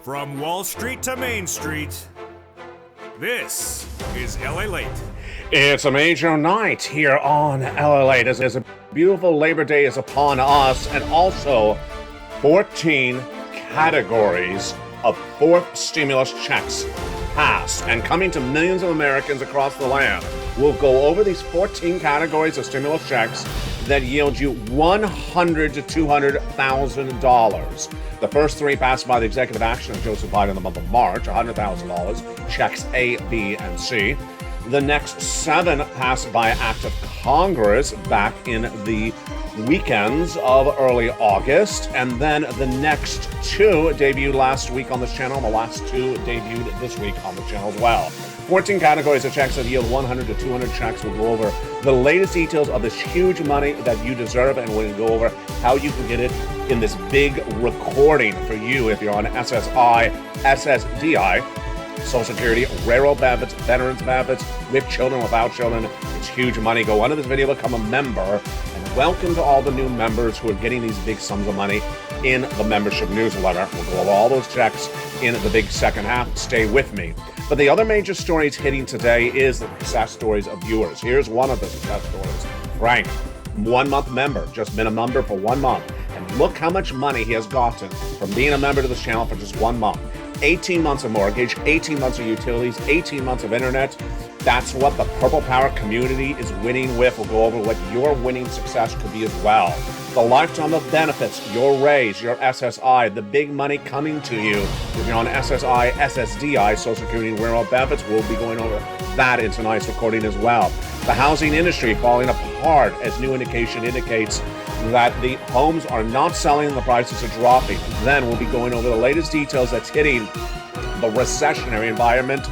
From Wall Street to Main Street, this is LALATE. It's a major night here on LALATE as a beautiful Labor Day is upon us, and also 14 categories of fourth stimulus checks passed and coming to millions of Americans across the land. We'll go over these 14 categories of stimulus checks that yield you $100,000 to $200,000. The first three passed by the executive action of Joseph Biden in the month of March, $100,000, checks A, B, and C. The next seven passed by act of Congress back in the weekends of early August. And then the next two debuted last week on this channel. The last two debuted this week on the channel as well. 14 categories of checks that yield 100 to 200 checks. We'll go over the latest details of this huge money that you deserve, and we'll go over how you can get it in this big recording for you if you're on SSI, SSDI, Social Security, railroad benefits, veterans benefits, with children, without children. It's huge money. Go under this video, become a member, and welcome to all the new members who are getting these big sums of money in the membership newsletter. We'll go over all those checks in the big second half. Stay with me. But the other major stories hitting today is the success stories of viewers. Here's one of the success stories. Frank, 1 month member, just been a member for 1 month. And look how much money he has gotten from being a member to this channel for just 1 month. 18 months of mortgage, 18 months of utilities, 18 months of internet. That's what the Purple Power community is winning with. We'll go over what your winning success could be as well. The lifetime of benefits, your raise, your SSI, the big money coming to you. If you're on SSI, SSDI, Social Security and Railroad benefits, we'll be going over that in tonight's recording as well. The housing industry falling apart as new indication indicates that the homes are not selling and the prices are dropping. Then we'll be going over the latest details that's hitting the recessionary environment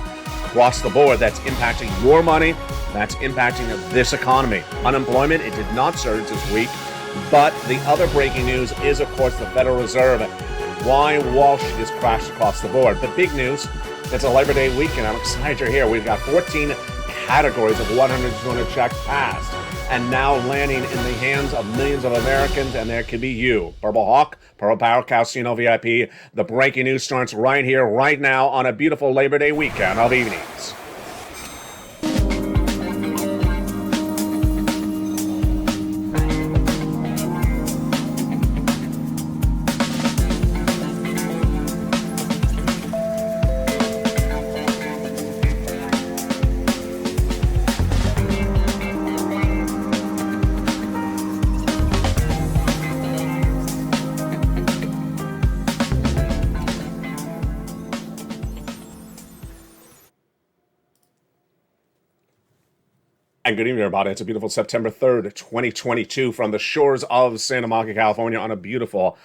across the board that's impacting your money, that's impacting this economy. Unemployment, it did not surge this week, but the other breaking news is, of course, the Federal Reserve and why Wall Street has crashed across the board. But big news, it's a Labor Day weekend. I'm excited you're here. We've got 14 categories of 100 to 200 checks passed and now landing in the hands of millions of Americans, and there could be you. Purple Hawk, Purple Power Casino VIP. The breaking news starts right here, right now, on a beautiful Labor Day weekend of evenings. And good evening, everybody. It's a beautiful September 3rd, 2022 from the shores of Santa Monica, California on a beautiful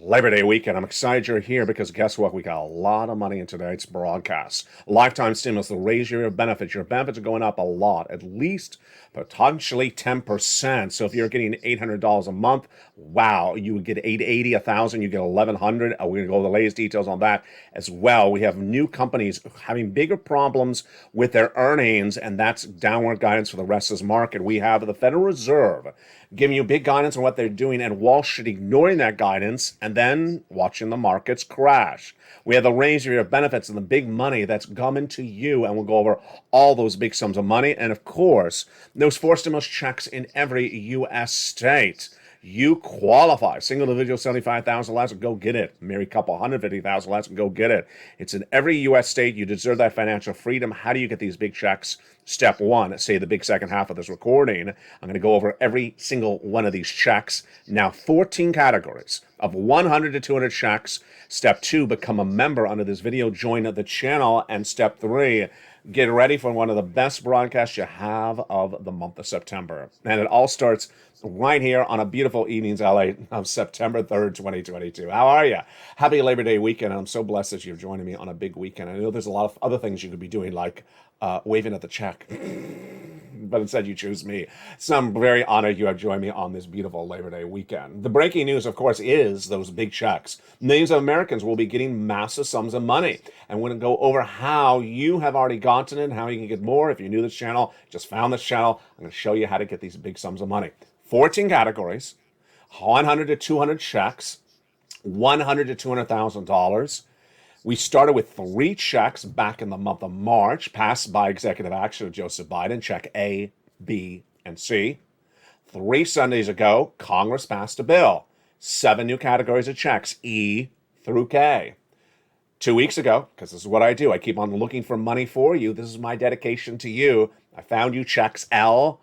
Labor Day weekend. I'm excited you're here because guess what? We got a lot of money in tonight's broadcast. Lifetime stimulus will raise your benefits. Your benefits are going up a lot, at least potentially 10%. So if you're getting $800 a month, wow, you would get $880, $1,000, you get $1,100. We're going to go over the latest details on that as well. We have new companies having bigger problems with their earnings, and that's downward guidance for the rest of this market. We have the Federal Reserve giving you big guidance on what they're doing, and Wall Street ignoring that guidance and then watching the markets crash. We have the range of your benefits and the big money that's coming to you, and we'll go over all those big sums of money. And of course, those four stimulus checks in every U.S. state. You qualify. Single individual, $75,000 less, go get it. Married couple, $150,000 less, go get it. It's in every U.S. state. You deserve that financial freedom. How do you get these big checks? Step one, say the big second half of this recording. I'm going to go over every single one of these checks. Now, 14 categories of 100 to 200 checks. Step two, become a member under this video. Join the channel. And step three, get ready for one of the best broadcasts you have of the month of September. And it all starts right here on a beautiful evening's LA of September 3rd, 2022. How are you? Happy Labor Day weekend. I'm so blessed that you're joining me on a big weekend. I know there's a lot of other things you could be doing, like waving at the check. But instead you choose me. So I'm very honored you have joined me on this beautiful Labor Day weekend. The breaking news, of course, is those big checks. Millions of Americans will be getting massive sums of money. And we're going to go over how you have already gotten it, how you can get more. If you're new to this channel, just found this channel, I'm going to show you how to get these big sums of money. 14 categories, 100 to 200 checks, $100 to $200,000. We started with 3 checks back in the month of March, passed by executive action of Joseph Biden, check A, B, and C. 3 Sundays ago, Congress passed a bill. 7 new categories of checks, E through K. 2 weeks ago, because this is what I do, I keep on looking for money for you. This is my dedication to you. I found you checks L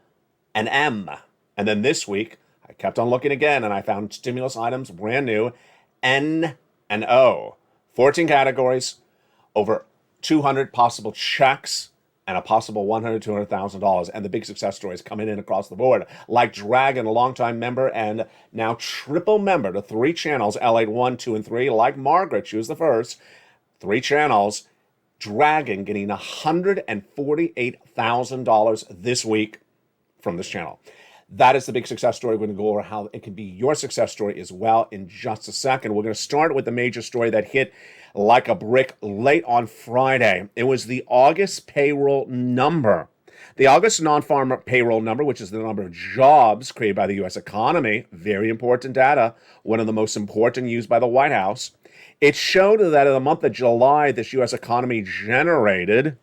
and M. And then this week, I kept on looking again, and I found stimulus items, brand new, N and O. 14 categories, over 200 possible checks, and a possible $100,000 to $200,000. And the big success stories coming in across the board, like Dragon, a longtime member and now triple member to 3 channels, LATE 1, 2, and 3, like Margaret, she was the first. 3 channels, Dragon getting $148,000 this week from this channel. That is the big success story. We're going to go over how it can be your success story as well in just a second. We're going to start with the major story that hit like a brick late on Friday. It was the August payroll number. The August non-farm payroll number, which is the number of jobs created by the U.S. economy, very important data, one of the most important used by the White House. It showed that in the month of July, this U.S. economy generated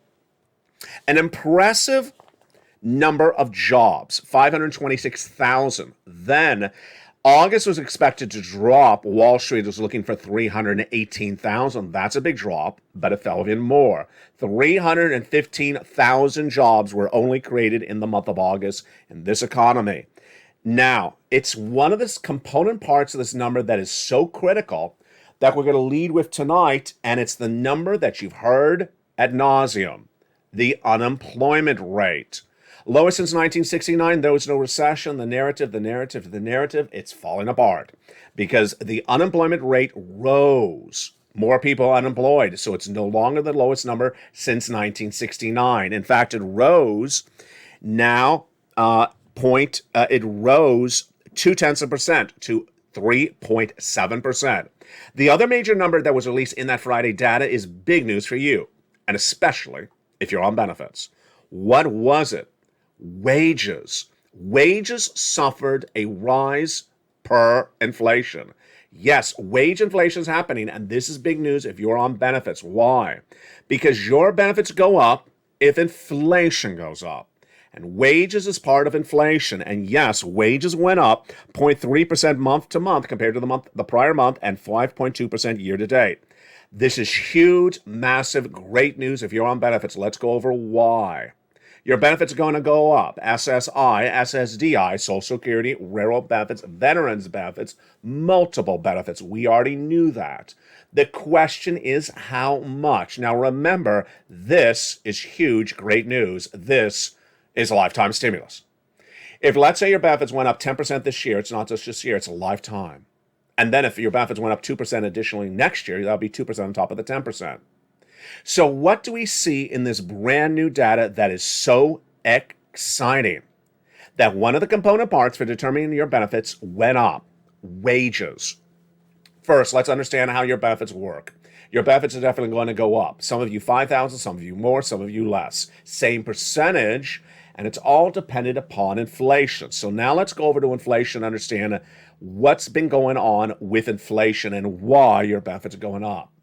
an impressive number of jobs, 526,000. Then August was expected to drop. Wall Street was looking for 318,000. That's a big drop, but it fell even more. 315,000 jobs were only created in the month of August in this economy. Now, it's one of the component parts of this number that is so critical that we're going to lead with tonight, and it's the number that you've heard ad nauseum, the unemployment rate. Lowest since 1969, there was no recession. The narrative, it's falling apart because the unemployment rate rose. More people unemployed, so it's no longer the lowest number since 1969. In fact, it rose now, it rose 0.2% to 3.7%. The other major number that was released in that Friday data is big news for you, and especially if you're on benefits. What was it? Wages. Wages suffered a rise per inflation. Yes, wage inflation is happening, and this is big news if you're on benefits. Why? Because your benefits go up if inflation goes up. And wages is part of inflation. And yes, wages went up 0.3% month to month compared to the prior month, and 5.2% year to date. This is huge, massive, great news if you're on benefits. Let's go over why. Your benefits are going to go up. SSI, SSDI, Social Security, Railroad benefits, Veterans benefits, multiple benefits. We already knew that. The question is how much. Now remember, this is huge, great news. This is a lifetime stimulus. If let's say your benefits went up 10% this year, it's not just this year, it's a lifetime. And then if your benefits went up 2% additionally next year, that'll be 2% on top of the 10%. So what do we see in this brand new data that is so exciting? That one of the component parts for determining your benefits went up. Wages. First, let's understand how your benefits work. Your benefits are definitely going to go up. Some of you 5,000, some of you more, some of you less. Same percentage, and it's all dependent upon inflation. So now let's go over to inflation and understand what's been going on with inflation and why your benefits are going up.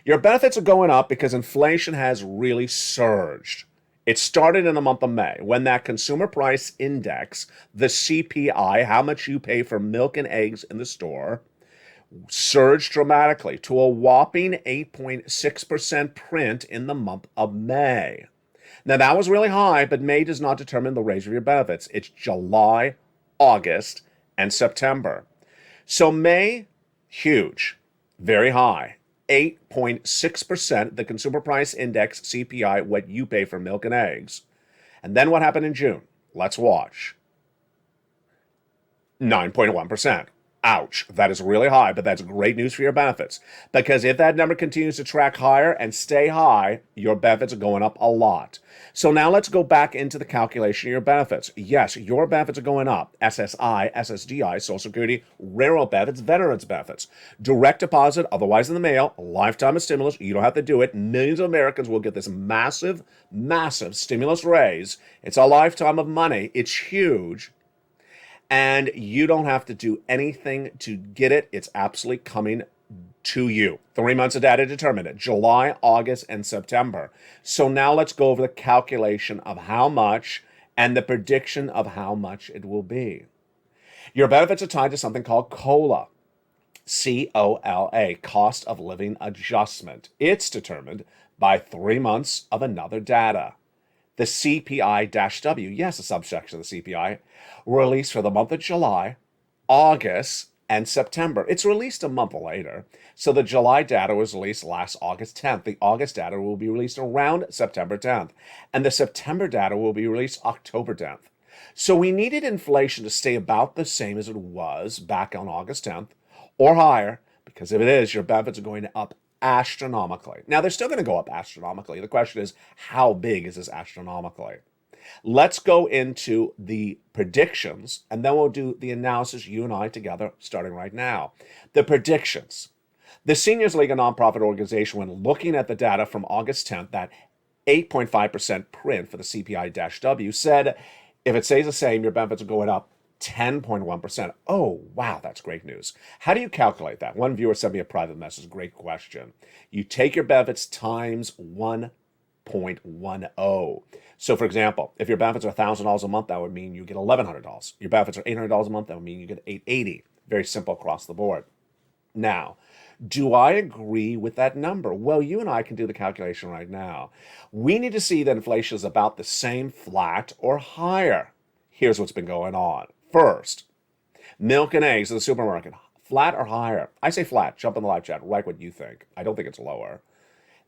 Your benefits are going up because inflation has really surged. It started in the month of May when that consumer price index, the CPI, how much you pay for milk and eggs in the store, surged dramatically to a whopping 8.6% print in the month of May. Now that was really high, but May does not determine the raise of your benefits. It's July, August, and September. So May, huge, very high. 8.6%, the consumer price index, CPI, what you pay for milk and eggs. And then what happened in June? Let's watch. 9.1%. Ouch, that is really high, but that's great news for your benefits. Because if that number continues to track higher and stay high, your benefits are going up a lot. So now let's go back into the calculation of your benefits. Yes, your benefits are going up. SSI, SSDI, Social Security, Railroad benefits, Veterans benefits. Direct deposit, otherwise in the mail, a lifetime of stimulus. You don't have to do it. Millions of Americans will get this massive, massive stimulus raise. It's a lifetime of money. It's huge. And you don't have to do anything to get it. It's absolutely coming to you. 3 months of data determined, July, August, and September. So now let's go over the calculation of how much and the prediction of how much it will be. Your benefits are tied to something called COLA. COLA, cost of living adjustment. It's determined by 3 months of another data. The CPI-W, yes, a subsection of the CPI, released for the month of July, August, and September. It's released a month later. So the July data was released last August 10th. The August data will be released around September 10th. And the September data will be released October 10th. So we needed inflation to stay about the same as it was back on August 10th or higher, because if it is, your benefits are going up astronomically. Now, they're still going to go up astronomically. The question is, how big is this astronomically? Let's go into the predictions, and then we'll do the analysis, you and I together, starting right now. The predictions. The Seniors League, a nonprofit organization, when looking at the data from August 10th, that 8.5% print for the CPI-W, said if it stays the same, your benefits are going up 10.1%. Oh, wow, that's great news. How do you calculate that? One viewer sent me a private message. Great question. You take your benefits times 1.10. So, for example, if your benefits are $1,000 a month, that would mean you get $1,100. Your benefits are $800 a month, that would mean you get $880. Very simple across the board. Now, do I agree with that number? Well, you and I can do the calculation right now. We need to see that inflation is about the same, flat, or higher. Here's what's been going on. First, milk and eggs at the supermarket, flat or higher? I say flat. Jump in the live chat. Write what you think. I don't think it's lower.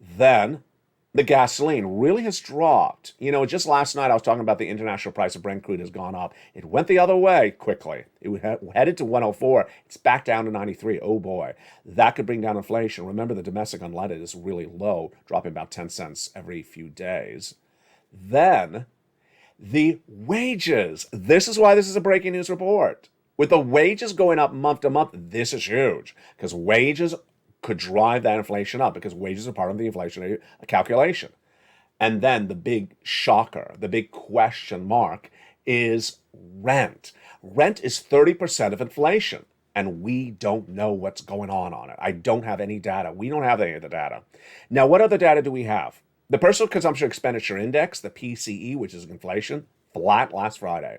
Then, the gasoline really has dropped. You know, just last night I was talking about the international price of Brent crude has gone up. It went the other way quickly. It headed to 104. It's back down to 93. Oh boy, that could bring down inflation. Remember, the domestic unleaded is really low, dropping about 10 cents every few days. Then, the wages. This is why this is a breaking news report. With the wages going up month to month, this is huge because wages could drive that inflation up because wages are part of the inflationary calculation. And then the big shocker, the big question mark is rent. Rent is 30% of inflation, and we don't know what's going on it. I don't have any data. We don't have any of the data. Now, what other data do we have? The Personal Consumption Expenditure Index, the PCE, which is inflation, flat last Friday.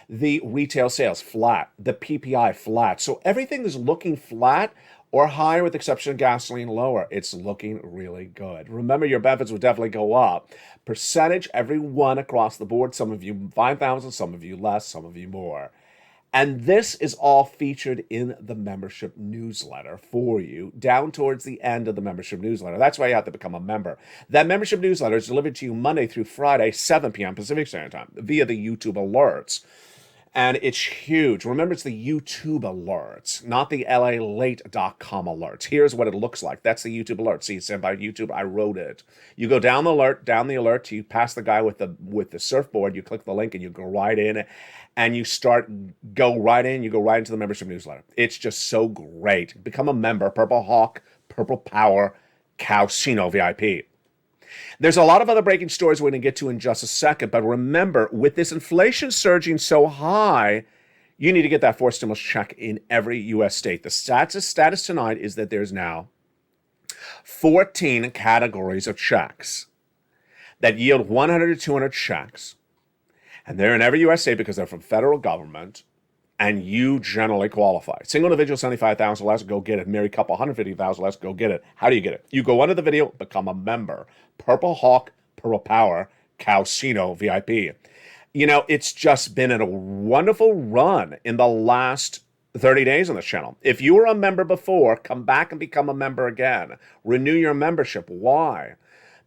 The retail sales, flat. The PPI, flat. So everything is looking flat or higher with the exception of gasoline, lower. It's looking really good. Remember, your benefits will definitely go up. Percentage, every one across the board. Some of you 5,000, some of you less, some of you more. And this is all featured in the membership newsletter for you down towards the end of the membership newsletter. That's why you have to become a member. That membership newsletter is delivered to you Monday through Friday, 7 p.m. Pacific Standard Time via the YouTube alerts. And it's huge. Remember, it's the YouTube alerts, not the LALATE.com alerts. Here's what it looks like. That's the YouTube alert. See, it's sent by YouTube. I wrote it. You go down the alert, you pass the guy with the surfboard, you click the link, and you go right in, and you go right into the membership newsletter. It's just so great. Become a member, Purple Hawk, Purple Power, Calcino VIP. There's a lot of other breaking stories we're going to get to in just a second, but remember, with this inflation surging so high, you need to get that forced stimulus check in every U.S. state. The status tonight is that there's now 14 categories of checks that yield 100 to 200 checks, and they're in every U.S. state because they're from federal government, and you generally qualify. Single individual, 75,000 less, go get it. Married couple, 150,000 less, go get it. How do you get it? You go under the video, become a member. Purple Hawk, Purple Power, Calcino VIP. You know, it's just been a wonderful run in the last 30 days on this channel. If you were a member before, come back and become a member again. Renew your membership. Why?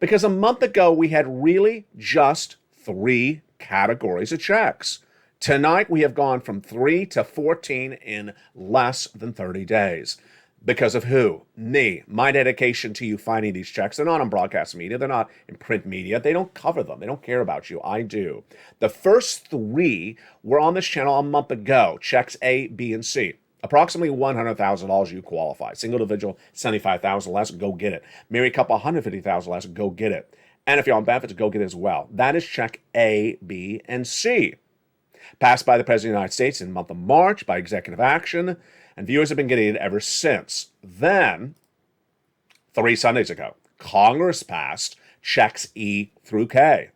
Because a month ago, we had really just 3 categories of checks. Tonight, we have gone from 3 to 14 in less than 30 days. Because of who? Me. My dedication to you finding these checks. They're not on broadcast media. They're not in print media. They don't cover them. They don't care about you. I do. The first 3 were on this channel a month ago. Checks A, B, and C. Approximately $100,000 you qualify. Single individual, 75,000 less, go get it. Married couple, 150,000 less, go get it. And if you're on benefits, go get it as well. That is check A, B, and C. Passed by the President of the United States in the month of March by executive action, and viewers have been getting it ever since. Then, 3 Sundays ago, Congress passed checks E through K,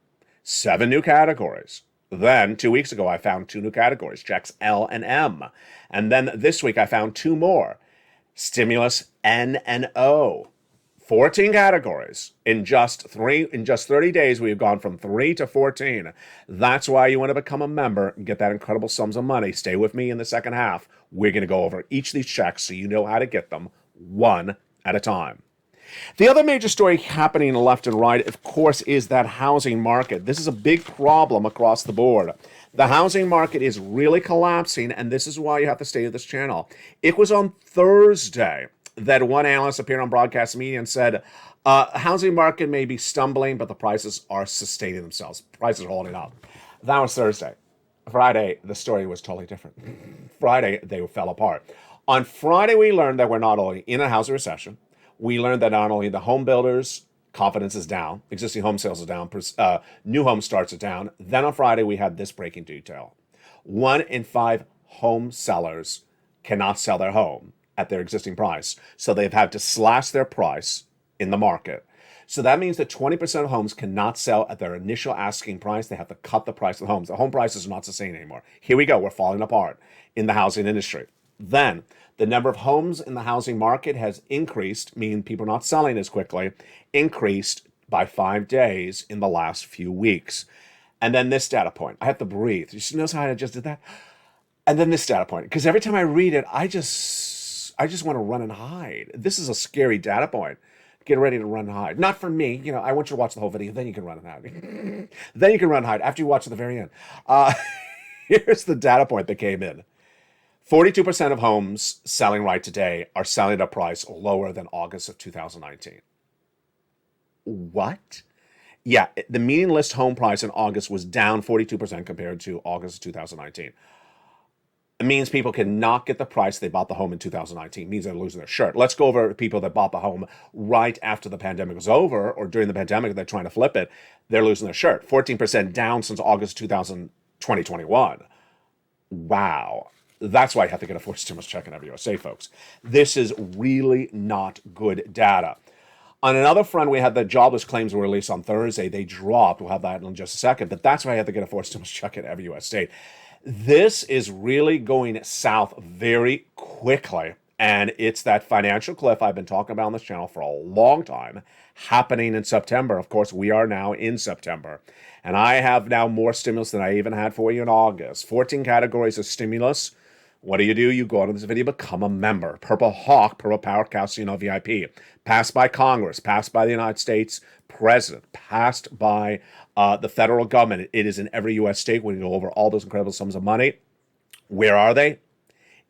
7 new categories. Then 2 weeks ago, I found 2 new categories, checks L and M. And then this week, I found 2 more, stimulus N and O. 14 categories in just 30 days. We've gone from 3 to 14. That's why you want to become a member and get that incredible sums of money. Stay with me in the second half. We're going to go over each of these checks so you know how to get them one at a time. The other major story happening left and right, of course, is that housing market. This is a big problem across the board. The housing market is really collapsing, and this is why you have to stay with this channel. It was on Thursday that one analyst appeared on broadcast media and said, housing market may be stumbling, but the prices are sustaining themselves. Prices are holding up. That was Thursday. Friday, the story was totally different. Friday, they fell apart. On Friday, we learned that we're not only in a housing recession, we learned that not only the home builders' confidence is down, existing home sales is down, new home starts are down. Then on Friday, we had this breaking detail. 1 in 5 home sellers cannot sell their home at their existing price. So they've had to slash their price in the market. So that means that 20% of homes cannot sell at their initial asking price. They have to cut the price of the homes. The home prices are not sustained anymore. Here we go. We're falling apart in the housing industry. Then the number of homes in the housing market has increased, meaning people are not selling as quickly, increased by 5 days in the last few weeks. And then this data point. I have to breathe. You notice how I just did that? And then this data point. Because every time I read it, I just want to run and hide. This is a scary data point. Get ready to run and hide. Not for me. I want you to watch the whole video. Then you can run and hide. Then you can run and hide after you watch to the very end. Here's the data point that came in. 42% of homes selling right today are selling at a price lower than August of 2019. What? Yeah, the median list home price in August was down 42% compared to August of 2019. It means people cannot get the price they bought the home in 2019. It means they're losing their shirt. Let's go over people that bought the home right after the pandemic was over, or during the pandemic, they're trying to flip it. They're losing their shirt. 14% down since August 2021. Wow. That's why you have to get a forced stimulus check in every USA, folks. This is really not good data. On another front, we had the jobless claims were released on Thursday. They dropped. We'll have that in just a second. But that's why you have to get a forced stimulus check in every U.S. state. This is really going south very quickly. And it's that financial cliff I've been talking about on this channel for a long time, happening in September. Of course, we are now in September. And I have now more stimulus than I even had for you in August. 14 categories of stimulus. What do? You go on this video, become a member. Purple Hawk, Purple Power Casino VIP. Passed by Congress, passed by the United States President, passed by the federal government. It is in every U.S. state. We go over all those incredible sums of money. Where are they?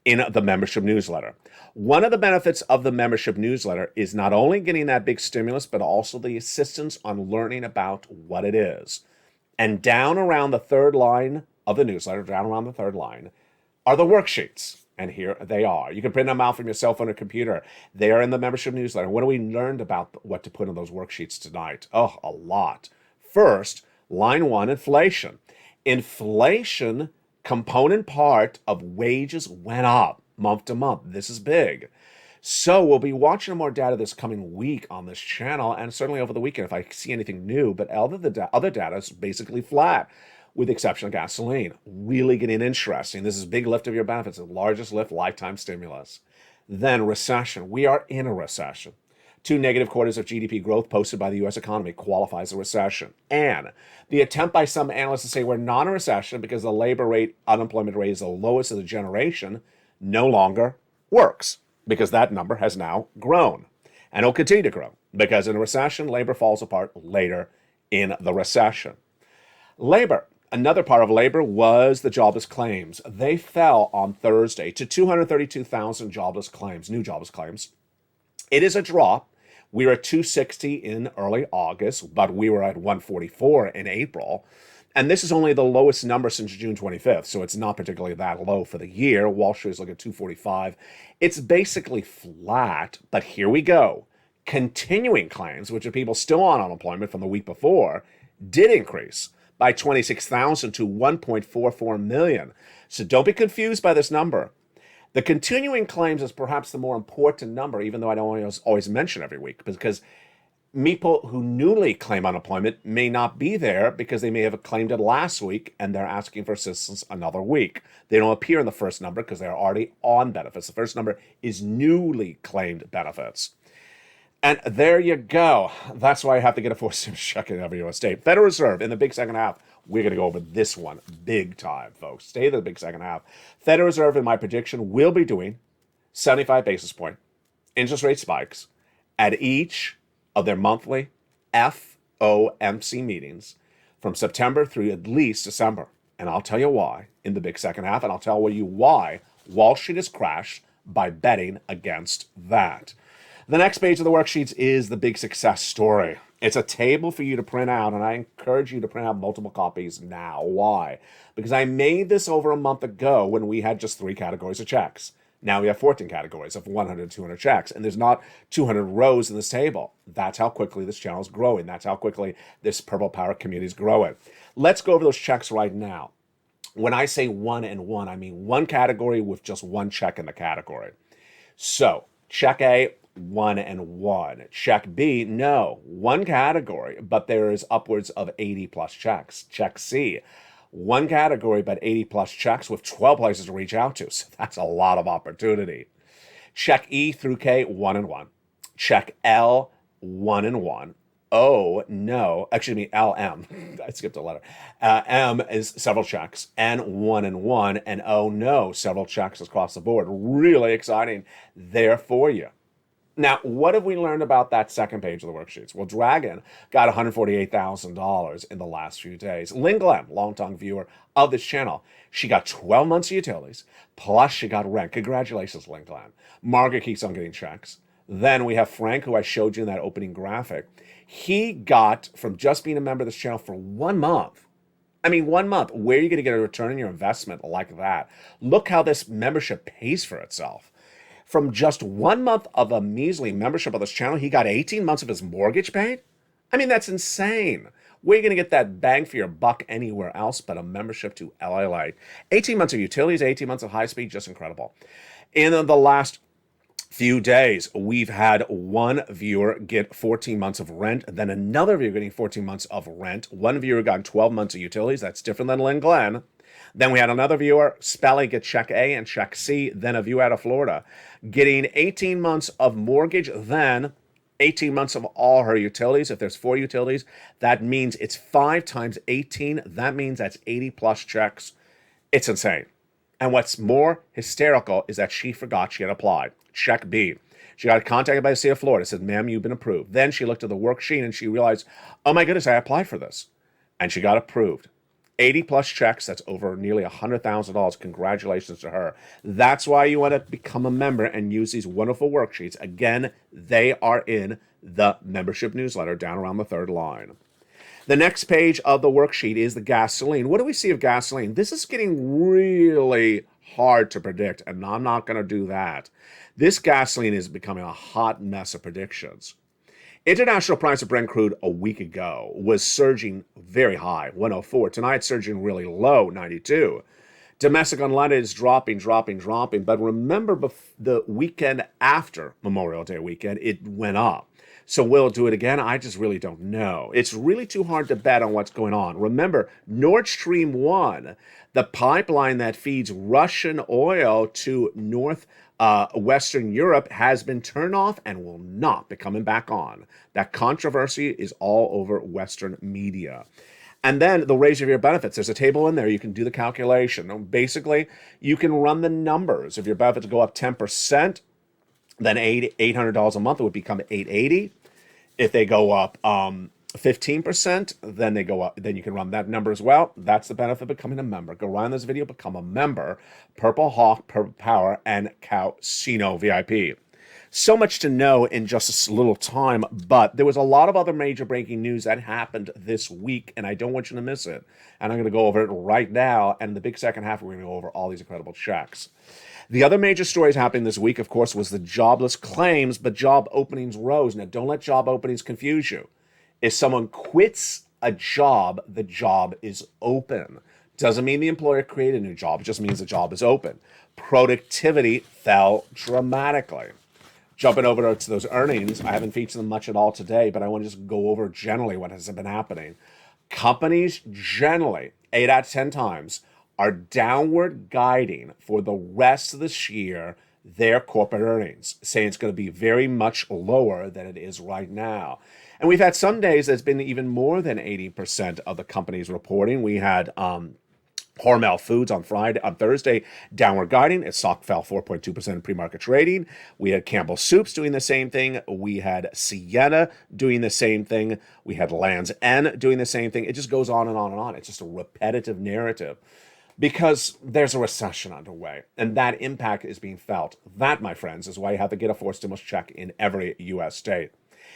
In the membership newsletter. One of the benefits of the membership newsletter is not only getting that big stimulus, but also the assistance on learning about what it is. And down around the third line of the newsletter, are the worksheets. And here they are. You can print them out from your cell phone or computer. They are in the membership newsletter. What have we learned about what to put in those worksheets tonight? Oh, a lot. First, line 1, inflation. Inflation, component part of wages went up month to month. This is big. So we'll be watching more data this coming week on this channel, and certainly over the weekend if I see anything new. But other data is basically flat, with the exception of gasoline. Really getting interesting. This is a big lift of your benefits, the largest lift, lifetime stimulus. Then recession. We are in a recession. 2 negative quarters of GDP growth posted by the U.S. economy qualifies a recession. And the attempt by some analysts to say we're not in a recession because the labor rate, unemployment rate is the lowest of the generation no longer works, because that number has now grown. And it'll continue to grow, because in a recession, labor falls apart later in the recession. Labor. Another part of labor was the jobless claims. They fell on Thursday to 232,000 jobless claims, new jobless claims. It is a drop. We were at 260 in early August, but we were at 144 in April. And this is only the lowest number since June 25th, so it's not particularly that low for the year. Wall Street is looking at 245. It's basically flat, but here we go. Continuing claims, which are people still on unemployment from the week before, did increase by 26,000 to 1.44 million. So don't be confused by this number. The continuing claims is perhaps the more important number, even though I don't always mention every week, because people who newly claim unemployment may not be there because they may have claimed it last week and they're asking for assistance another week. They don't appear in the first number because they're already on benefits. The first number is newly claimed benefits. And there you go. That's why I have to get a full stimulus check in every U.S. state. Federal Reserve, in the big second half, we're going to go over this one big time, folks. Stay to the big second half. Federal Reserve, in my prediction, will be doing 75 basis point interest rate spikes at each of their monthly FOMC meetings from September through at least December. And I'll tell you why in the big second half, and I'll tell you why Wall Street has crashed by betting against that. The next page of the worksheets is the big success story. It's a table for you to print out, and I encourage you to print out multiple copies now. Why? Because I made this over a month ago when we had just 3 categories of checks. Now we have 14 categories of 100 to 200 checks, and there's not 200 rows in this table. That's how quickly this channel is growing. That's how quickly this Purple Power community is growing. Let's go over those checks right now. When I say 1 and 1, I mean one category with just one check in the category. So, check A, 1 and 1. Check B, no, one category, but there is upwards of 80 plus checks. Check C, one category, but 80 plus checks with 12 places to reach out to. So that's a lot of opportunity. Check E through K, 1 and 1. Check L, 1 and 1. O, no, actually, LM, I skipped a letter. M is several checks, N, 1 and 1, and O, no, several checks across the board. Really exciting there for you. Now, what have we learned about that second page of the worksheets? Well, Dragon got $148,000 in the last few days. Lynn Glenn, longtime viewer of this channel, she got 12 months of utilities, plus she got rent. Congratulations, Lynn Glenn. Margaret keeps on getting checks. Then we have Frank, who I showed you in that opening graphic. He got, from just being a member of this channel for 1 month, 1 month, where are you going to get a return on your investment like that? Look how this membership pays for itself. From just 1 month of a measly membership of this channel, he got 18 months of his mortgage paid? That's insane. Where are you going to get that bang for your buck anywhere else but a membership to LALATE? 18 months of utilities, 18 months of high speed, just incredible. In the last few days, we've had one viewer get 14 months of rent, then another viewer getting 14 months of rent. One viewer got 12 months of utilities. That's different than Lynn Glenn. Then we had another viewer, Spelly, get check A and check C, then a viewer out of Florida, getting 18 months of mortgage, then 18 months of all her utilities. If there's 4 utilities, that means it's 5 times 18. That means that's 80 plus checks. It's insane. And what's more hysterical is that she forgot she had applied. Check B. She got contacted by the state of Florida, said, ma'am, you've been approved. Then she looked at the worksheet and she realized, oh my goodness, I applied for this. And she got approved. 80 plus checks, that's over nearly $100,000. Congratulations to her. That's why you want to become a member and use these wonderful worksheets. Again, they are in the membership newsletter down around the third line. The next page of the worksheet is the gasoline. What do we see of gasoline? This is getting really hard to predict, and I'm not going to do that. This gasoline is becoming a hot mess of predictions. International price of Brent crude a week ago was surging very high, 104. Tonight, it's surging really low, 92. Domestic unleaded is dropping. But remember, the weekend after Memorial Day weekend, it went up. So will it do it again? I just really don't know. It's really too hard to bet on what's going on. Remember, Nord Stream 1, the pipeline that feeds Russian oil to Western Europe, has been turned off and will not be coming back on. That controversy is all over Western media. And then the raise of your benefits. There's a table in there. You can do the calculation. Basically, you can run the numbers. If your benefits go up 10%, then $800 a month, it would become $880. If they go up 15%, then they go up. Then you can run that number as well. That's the benefit of becoming a member. Go right on this video, become a member. Purple Hawk, Purple Power, and Casino VIP. So much to know in just a little time, but there was a lot of other major breaking news that happened this week, and I don't want you to miss it. And I'm going to go over it right now. And in the big second half, we're going to go over all these incredible checks. The other major stories happening this week, of course, was the jobless claims, but job openings rose. Now, don't let job openings confuse you. If someone quits a job, the job is open. Doesn't mean the employer created a new job. It just means the job is open. productivity fell dramatically. Jumping over to those earnings, I haven't featured them much at all today, but I want to just go over generally what has been happening. Companies generally, 8 out of 10 times, are downward guiding for the rest of this year their corporate earnings, saying it's going to be very much lower than it is right now. And we've had some days that's been even more than 80% of the companies reporting. We had Hormel Foods on Thursday, downward guiding. Its stock fell 4.2% in pre-market trading. We had Campbell Soups doing the same thing. We had Sienna doing the same thing. We had Land's End doing the same thing. It just goes on and on and on. It's just a repetitive narrative because there's a recession underway, and that impact is being felt. That, my friends, is why you have to get a forced stimulus check in every U.S. state.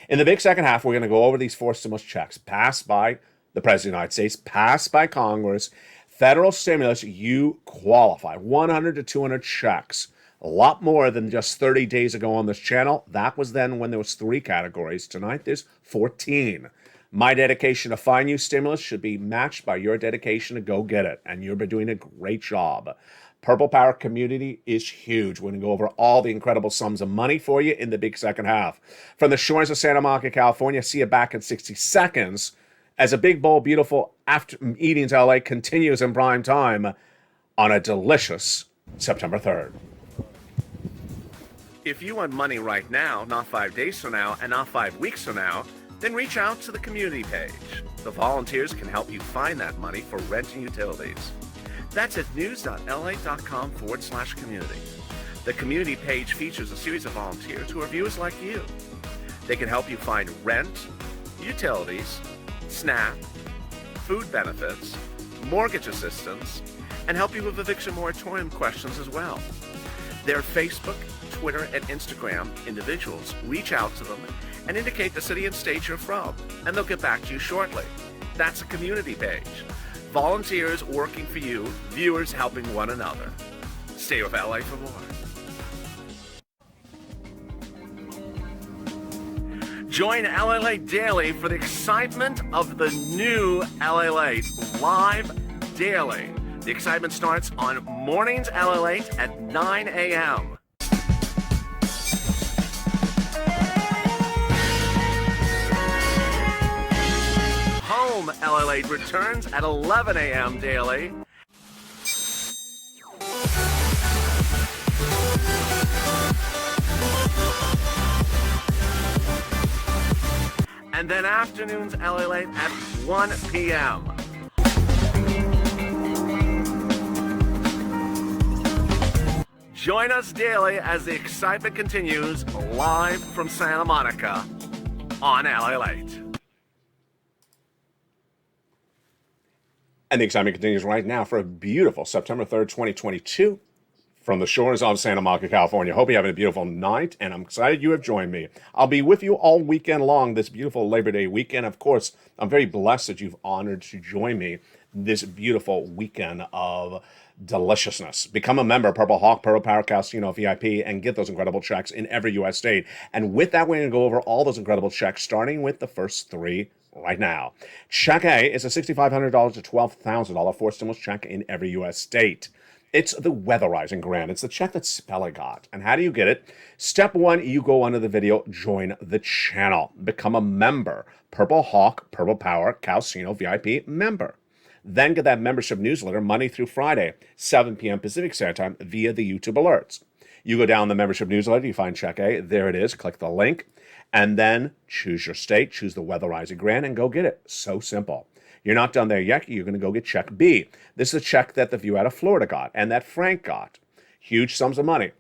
In the big second half, we're going to go over these forced stimulus checks passed by the President of the United States, passed by Congress. Federal stimulus, you qualify. 100 to 200 checks. A lot more than just 30 days ago on this channel. That was then when there was 3 categories. Tonight, there's 14. My dedication to find you stimulus should be matched by your dedication to go get it. And you've been doing a great job. Purple Power community is huge. We're going to go over all the incredible sums of money for you in the big second half. From the shores of Santa Monica, California, see you back in 60 seconds as a big, bold, beautiful after eating to LA continues in prime time on a delicious September 3rd. If you want money right now, not 5 days from now, and not 5 weeks from now, then reach out to the community page. The volunteers can help you find that money for rent and utilities. That's at news.la.com/community. The community page features a series of volunteers who are viewers like you. They can help you find rent, utilities, SNAP, food benefits, mortgage assistance, and help you with eviction moratorium questions as well. Their Facebook, Twitter, and Instagram individuals reach out to them and indicate the city and state you're from, and they'll get back to you shortly. That's a community page. Volunteers working for you, viewers helping one another. Stay with LA for more. Join LALATE Daily for the excitement of the new LALATE live daily. The excitement starts on mornings LALATE at 9 a.m. Home LALATE returns at 11 a.m. daily. And then afternoons LALATE at 1 p.m. Join us daily as the excitement continues live from Santa Monica on LALATE. And the excitement continues right now for a beautiful September 3rd, 2022 from the shores of Santa Monica, California. Hope you're having a beautiful night, and I'm excited you have joined me. I'll be with you all weekend long, this beautiful Labor Day weekend. Of course, I'm very blessed that you've honored to join me this beautiful weekend of deliciousness. Become a member, Purple Hawk, Purple Power Casino VIP, and get those incredible checks in every U.S. state. And with that, we're going to go over all those incredible checks, starting with the first 3 right now. Check A is a $6,500 to $12,000 forced stimulus check in every U.S. state. It's the weatherizing grant. It's the check that Speller got. And how do you get it? Step 1, you go under the video, join the channel. Become a member. Purple Hawk, Purple Power, Casino VIP member. Then get that membership newsletter Monday through Friday, 7 p.m. Pacific Standard Time via the YouTube alerts. You go down the membership newsletter, you find Check A. There it is. Click the link. And then choose your state, choose the weatherizing grant, and go get it. So simple. You're not done there yet. You're going to go get Check B. This is a check that the view out of Florida got and that Frank got. Huge sums of money.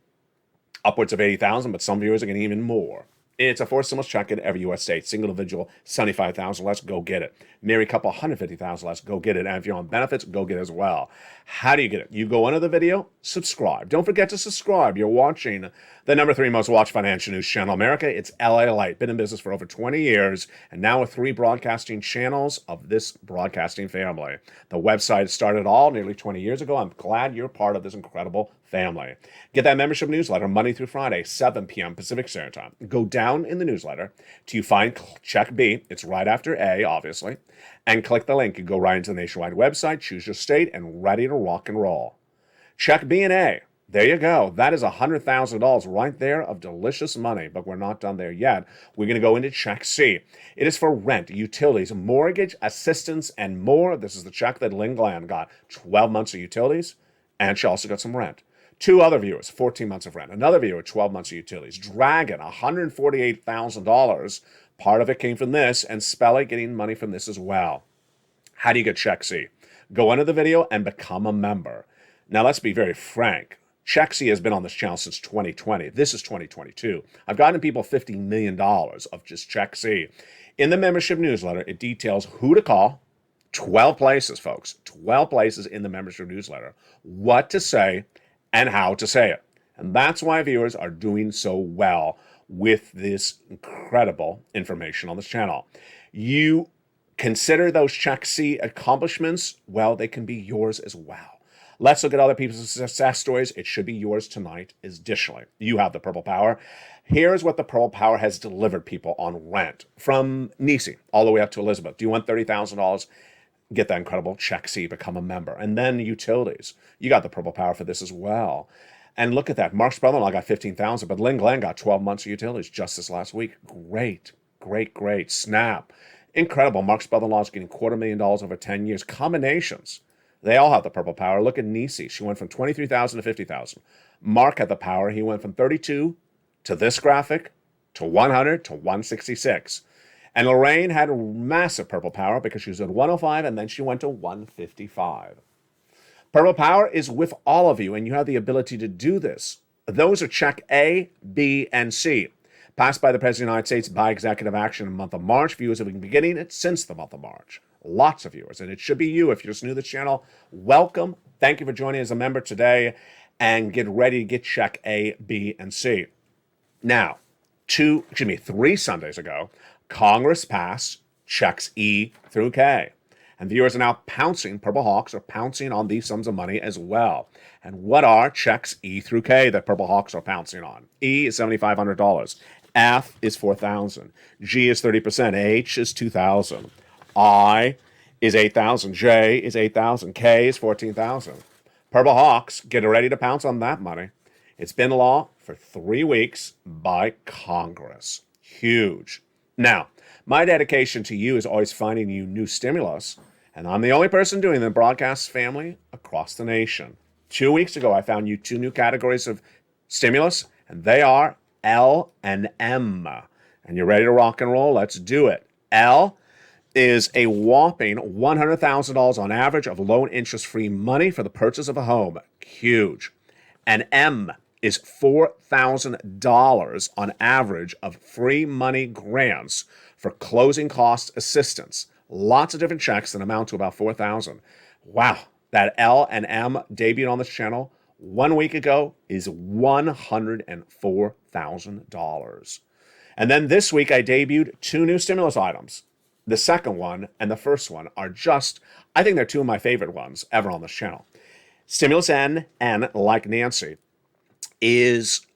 Upwards of $80,000, but some viewers are getting even more. It's a forced stimulus check in every U.S. state. Single individual, $75,000 less, go get it. Married couple, $150,000 less, go get it. And if you're on benefits, go get it as well. How do you get it? You go under the video, subscribe. Don't forget to subscribe. You're watching the number 3 most watched financial news channel in America. It's LALATE. Been in business for over 20 years, and now with 3 broadcasting channels of this broadcasting family. The website started all nearly 20 years ago. I'm glad you're part of this incredible family. Get that membership newsletter Monday through Friday, 7 p.m. Pacific Standard Time. Go down in the newsletter till you find Check B. It's right after A, obviously. And click the link. You go right into the nationwide website, choose your state, and ready to rock and roll. Check B and A. There you go. That is $100,000 right there of delicious money, but we're not done there yet. We're going to go into Check C. It is for rent, utilities, mortgage, assistance, and more. This is the check that Lynn Gland got. 12 months of utilities, and she also got some rent. Two other viewers, 14 months of rent. Another viewer, 12 months of utilities. Dragon, $148,000. Part of it came from this, and Spelly getting money from this as well. How do you get Check C? Go into the video and become a member. Now, let's be very frank. Check C has been on this channel since 2020. This is 2022. I've gotten people $50 million of just Check C. In the membership newsletter, it details who to call. 12 places, folks. 12 places in the membership newsletter. What to say and how to say it. And that's why viewers are doing so well with this incredible information on this channel. You consider those Check C accomplishments, well, they can be yours as well. Let's look at other people's success stories. It should be yours tonight additionally. You have the Purple Power. Here's what the Purple Power has delivered people on rent. From Nisi all the way up to Elizabeth. Do you want $30,000? Get that incredible Check C, become a member. And then utilities. You got the Purple Power for this as well. And look at that. Mark's brother-in-law got $15,000, but Lynn Glenn got 12 months of utilities just this last week. Great, great, great. Snap. Incredible. Mark's brother-in-law is getting $250,000 over 10 years. Combinations. They all have the Purple Power. Look at Nisi. She went from $23,000 to $50,000. Mark had the power. He went from 32 to this graphic to 100 to 166. And Lorraine had a massive Purple Power because she was at 105 and then she went to 155. Purple Power is with all of you, and you have the ability to do this. Those are Check A, B, and C. Passed by the President of the United States by executive action in the month of March. Viewers have been beginning it since the month of March. Lots of viewers, and it should be you. If you're just new to the channel, welcome. Thank you for joining as a member today, and get ready to get Check A, B, and C. Now, 3 Sundays ago, Congress passed Checks E through K. And viewers are now pouncing, Purple Hawks are pouncing on these sums of money as well. And what are Checks E through K that Purple Hawks are pouncing on? E is $7,500. F is $4,000. G is 30%. H is $2,000. I is $8,000. J is $8,000. K is $14,000. Purple Hawks, get ready to pounce on that money. It's been law for 3 weeks by Congress. Huge. Now, my dedication to you is always finding you new stimulus, and I'm the only person doing the broadcast family across the nation. 2 weeks ago, I found you 2 new categories of stimulus, and they are L and M. And you're ready to rock and roll? Let's do it. L is a whopping $100,000 on average of loan interest-free money for the purchase of a home. Huge. And M is $4,000 on average of free money grants for closing cost assistance. Lots of different checks that amount to about $4,000. Wow, that L and M debuted on this channel 1 week ago is $104,000. And then this week I debuted 2 new stimulus items. The second one and the first one are just, I think they're 2 of my favorite ones ever on this channel. Stimulus N, like Nancy, is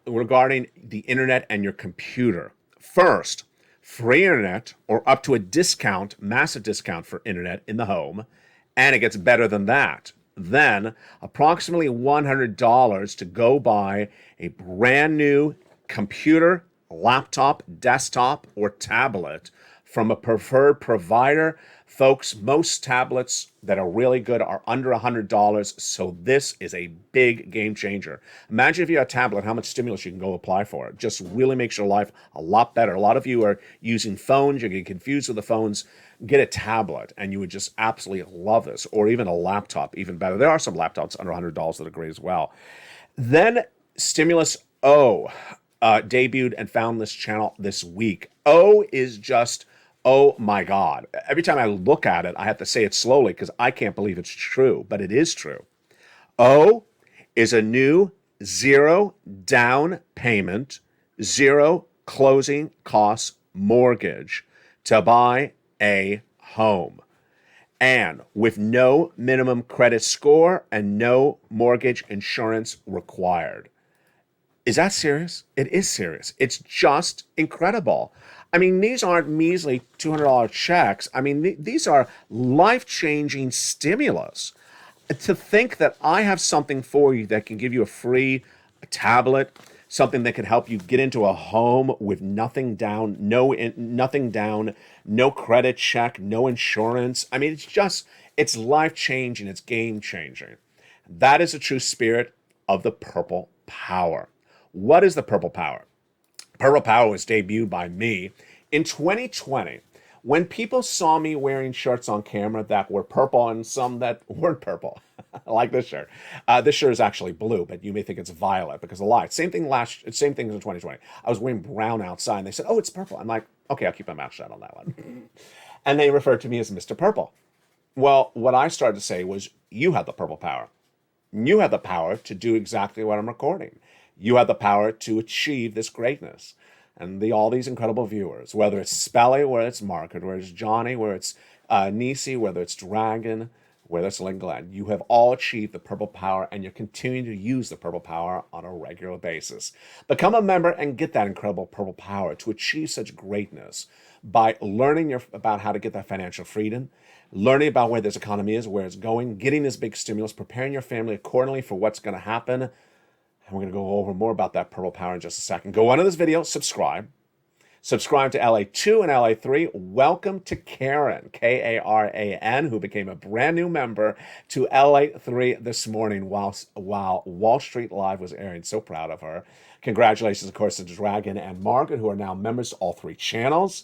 regarding the internet and your computer. First, free internet or up to a discount, massive discount for internet in the home. And it gets better than that. Then approximately $100 to go buy a brand new computer, laptop, desktop, or tablet from a preferred provider. Folks, most tablets that are really good are under $100, so this is a big game changer. Imagine if you had a tablet, how much stimulus you can go apply for it. Just really makes your life a lot better. A lot of you are using phones, you're getting confused with the phones. Get a tablet, and you would just absolutely love this, or even a laptop, even better. There are some laptops under $100 that are great as well. Then Stimulus O debuted and found this channel this week. O is just, oh my God. Every time I look at it, I have to say it slowly because I can't believe it's true, but it is true. O is a new 0 down payment, 0 closing costs mortgage to buy a home, and with no minimum credit score and no mortgage insurance required. Is that serious? It is serious. It's just incredible. I mean, these aren't measly $200 checks. I mean, these are life-changing stimulus. to think that I have something for you that can give you a free tablet, something that can help you get into a home with nothing down, nothing down, no credit check, no insurance. I mean, it's life changing, it's game changing. That is the true spirit of the Purple Power. What is the Purple Power? Purple Power was debuted by me in 2020 when people saw me wearing shirts on camera that were purple and some that weren't purple, like this shirt. This shirt is actually blue, but you may think it's violet because of light. Same thing as in 2020. I was wearing brown outside, and they said, "Oh, it's purple." I'm like, "Okay, I'll keep my mouth shut on that one." And they referred to me as Mr. Purple. Well, what I started to say was, "You have the purple power. You have the power to do exactly what I'm recording. You have the power to achieve this greatness." And all these incredible viewers, whether it's Spelly, whether it's Margaret, whether it's Johnny, whether it's Nisi, whether it's Dragon, whether it's Lingland, you have all achieved the Purple Power, and you're continuing to use the Purple Power on a regular basis. Become a member and get that incredible Purple Power to achieve such greatness by learning about how to get that financial freedom, learning about where this economy is, where it's going, getting this big stimulus, preparing your family accordingly for what's going to happen. And we're going to go over more about that Purple Power in just a second. Go under this video, subscribe. Subscribe to LA2 and LA3. Welcome to Karen, K-A-R-A-N, who became a brand new member to LA3 this morning while Wall Street Live was airing. So proud of her. Congratulations, of course, to Dragon and Margaret, who are now members to all three channels.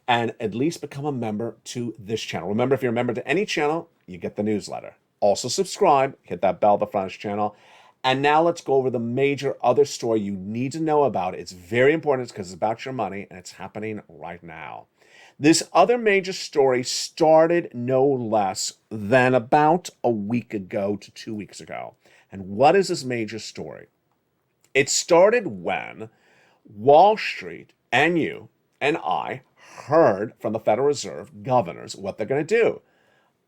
And at least become a member to this channel. Remember, if you're a member to any channel, you get the newsletter. Also subscribe, hit that bell at the front of this channel. And now let's go over the major other story you need to know about. It's very important because it's about your money, and it's happening right now. This other major story started no less than about a week ago to 2 weeks ago. And what is this major story? It started when Wall Street and you and I heard from the Federal Reserve governors what they're going to do.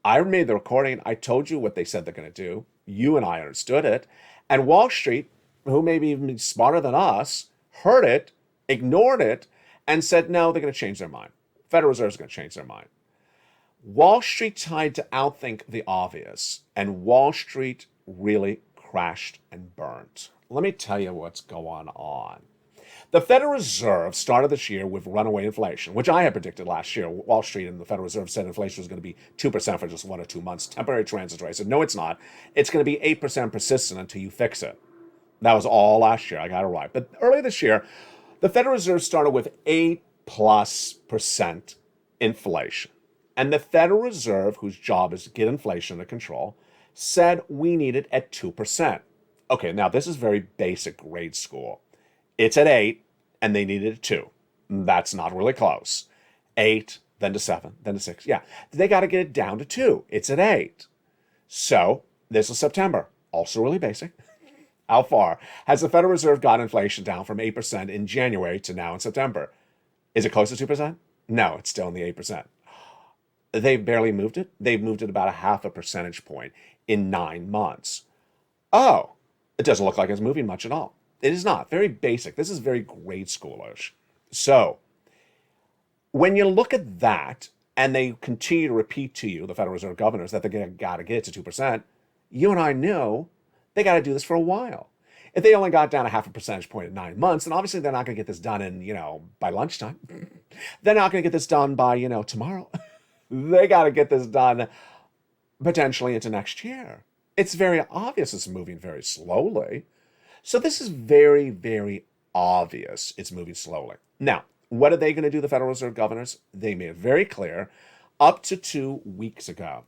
I made the recording. I told you what they said they're going to do. You and I understood it. And Wall Street, who may be even smarter than us, heard it, ignored it, and said, no, they're going to change their mind. Federal Reserve is going to change their mind. Wall Street tried to outthink the obvious, and Wall Street really crashed and burned. Let me tell you what's going on. The Federal Reserve started this year with runaway inflation, which I had predicted last year. Wall Street and the Federal Reserve said inflation was going to be 2% for just 1 or 2 months, temporary transitory. I said, no, it's not. It's going to be 8% persistent until you fix it. That was all last year. I got it right. But earlier this year, the Federal Reserve started with 8+% inflation. And the Federal Reserve, whose job is to get inflation under control, said we need it at 2%. Okay, now this is very basic grade school. It's at 8, and they needed it 2. That's not really close. 8, then to 7, then to 6. Yeah, they got to get it down to 2. It's at 8. So this is September. Also really basic. How far has the Federal Reserve got inflation down from 8% in January to now in September? Is it close to 2%? No, it's still in the 8%. They've barely moved it. They've moved it about 0.5 percentage point in 9 months. Oh, it doesn't look like it's moving much at all. It is not. Very basic. This is very grade schoolish. So when you look at that, and they continue to repeat to you, the Federal Reserve governors, that they got to get it to 2%, you and I know they got to do this for a while. If they only got down 0.5 percentage point in 9 months, then obviously they're not going to get this done in, by lunchtime. They're not going to get this done by, tomorrow. They got to get this done potentially into next year. It's very obvious it's moving very slowly. So this is very, very obvious it's moving slowly. Now, what are they going to do, the Federal Reserve governors? They made it very clear up to 2 weeks ago.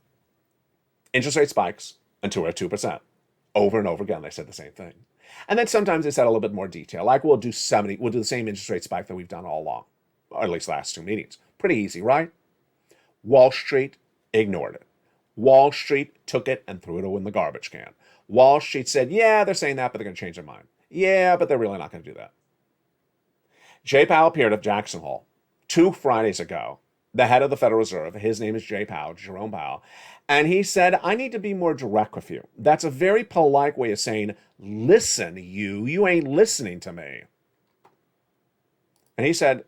Interest rate spikes until we're at 2%. Over and over again, they said the same thing. And then sometimes they said a little bit more detail, like we'll do the same interest rate spike that we've done all along, or at least last 2 meetings. Pretty easy, right? Wall Street ignored it. Wall Street took it and threw it in the garbage can. Wall Street said, yeah, they're saying that, but they're going to change their mind. Yeah, but they're really not going to do that. Jay Powell appeared at Jackson Hole 2 Fridays ago. The head of the Federal Reserve, his name is Jay Powell, Jerome Powell, and he said, I need to be more direct with you. That's a very polite way of saying, listen, you ain't listening to me. And he said,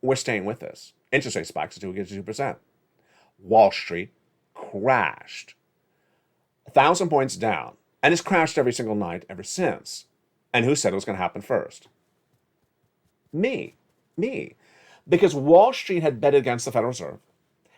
we're staying with this. Interest rate spikes until we get to 2%. Wall Street crashed. 1,000 points down, and it's crashed every single night ever since. And who said it was going to happen first? Me. Because Wall Street had betted against the Federal Reserve,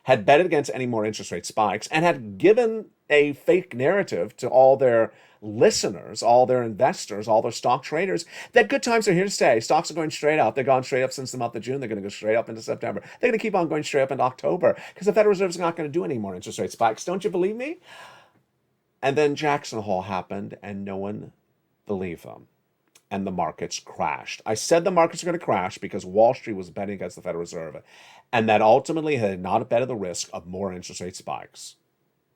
had betted against any more interest rate spikes, and had given a fake narrative to all their listeners, all their investors, all their stock traders, that good times are here to stay. Stocks are going straight up. They've gone straight up since the month of June. They're going to go straight up into September. They're going to keep on going straight up into October because the Federal Reserve is not going to do any more interest rate spikes. Don't you believe me? And then Jackson Hole happened, and no one believed them. And the markets crashed. I said the markets are going to crash because Wall Street was betting against the Federal Reserve, and that ultimately had not betted the risk of more interest rate spikes.